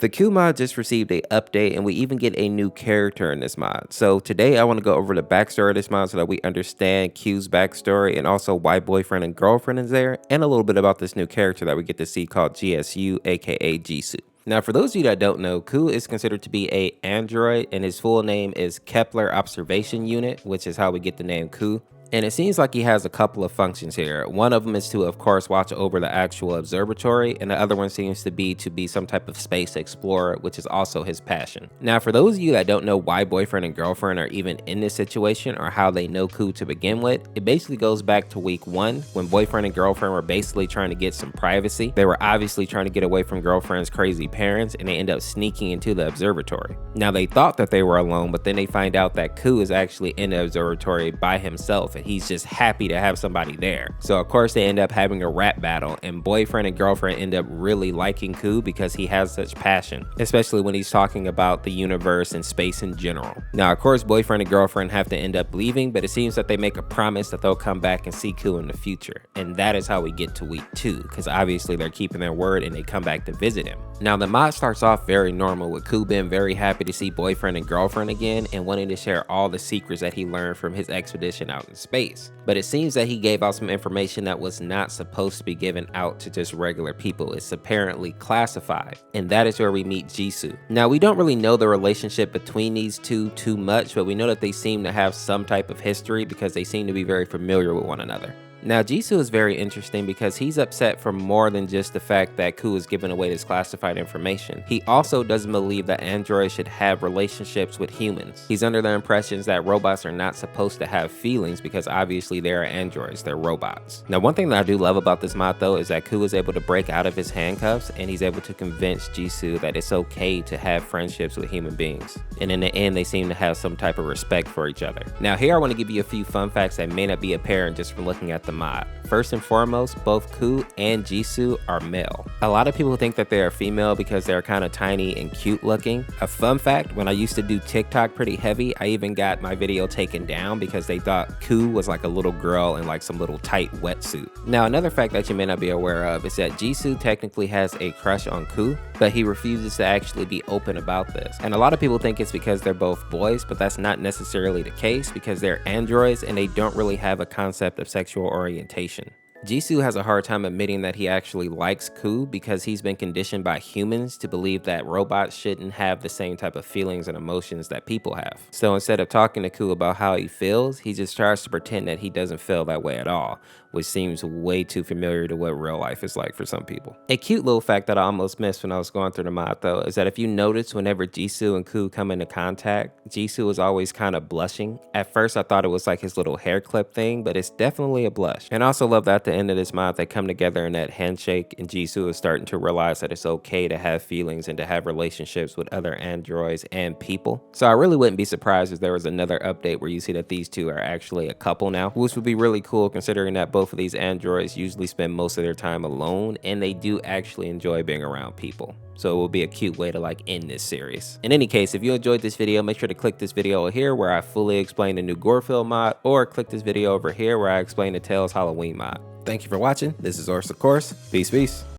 The Kou mod just received a update and we even get a new character in this mod. So today I want to go over the backstory of this mod so that we understand Kou's backstory and also why boyfriend and girlfriend is there, and a little bit about this new character that we get to see called GSU, aka GSU. Now, for those of you that don't know, Kou is considered to be an android, and his full name is Kepler Observation Unit, which is how we get the name Kou. And it seems like he has a couple of functions here. One of them is to, of course, watch over the actual observatory, and the other one seems to be some type of space explorer, which is also his passion. Now, for those of you that don't know why boyfriend and girlfriend are even in this situation or how they know Kou to begin with, it basically goes back to week 1 when boyfriend and girlfriend were basically trying to get some privacy. They were obviously trying to get away from girlfriend's crazy parents, and they end up sneaking into the observatory. Now, they thought that they were alone, but then they find out that Kou is actually in the observatory by himself, and he's just happy to have somebody there. So of course they end up having a rap battle, and boyfriend and girlfriend end up really liking Kou because he has such passion, especially when he's talking about the universe and space in general. Now of course boyfriend and girlfriend have to end up leaving, but it seems that they make a promise that they'll come back and see Kou in the future, and that is how we get to week 2, because obviously they're keeping their word and they come back to visit him. Now the mod starts off very normal, with Kou being very happy to see boyfriend and girlfriend again and wanting to share all the secrets that he learned from his expedition out in space. But it seems that he gave out some information that was not supposed to be given out to just regular people. It's apparently classified, and that is where we meet GSU. Now we don't really know the relationship between these two too much, but we know that they seem to have some type of history because they seem to be very familiar with one another. Now, GSU is very interesting because he's upset for more than just the fact that Kou is giving away this classified information. He also doesn't believe that androids should have relationships with humans. He's under the impressions that robots are not supposed to have feelings because obviously they are androids, they're robots. Now, one thing that I do love about this mod though is that Kou is able to break out of his handcuffs, and he's able to convince GSU that it's okay to have friendships with human beings. And in the end, they seem to have some type of respect for each other. Now here I want to give you a few fun facts that may not be apparent just from looking at the mod. First and foremost, both Kou and GSU are male. A lot of people think that they are female because they're kind of tiny and cute looking. A fun fact, when I used to do TikTok pretty heavy, I even got my video taken down because they thought Kou was like a little girl in like some little tight wetsuit. Now another fact that you may not be aware of is that GSU technically has a crush on Kou, but he refuses to actually be open about this. And a lot of people think it's because they're both boys, but that's not necessarily the case because they're androids and they don't really have a concept of sexual orientation. GSU has a hard time admitting that he actually likes Kou because he's been conditioned by humans to believe that robots shouldn't have the same type of feelings and emotions that people have. So instead of talking to Kou about how he feels, he just tries to pretend that he doesn't feel that way at all, which seems way too familiar to what real life is like for some people. A cute little fact that I almost missed when I was going through the mod though is that if you notice whenever GSU and Kou come into contact, GSU is always kind of blushing. At first I thought it was like his little hair clip thing, but it's definitely a blush. And I also love that at the end of this mod they come together in that handshake, and GSU is starting to realize that it's okay to have feelings and to have relationships with other androids and people. So I really wouldn't be surprised if there was another update where you see that these two are actually a couple now, which would be really cool considering that both of these androids usually spend most of their time alone, and they do actually enjoy being around people. So it will be a cute way to like end this series. In any case, if you enjoyed this video, make sure to click this video here where I fully explain the new Gore-filled mod, or click this video over here where I explain the Tales Halloween mod. Thank you for watching. This is Orseofkorse. Peace, peace.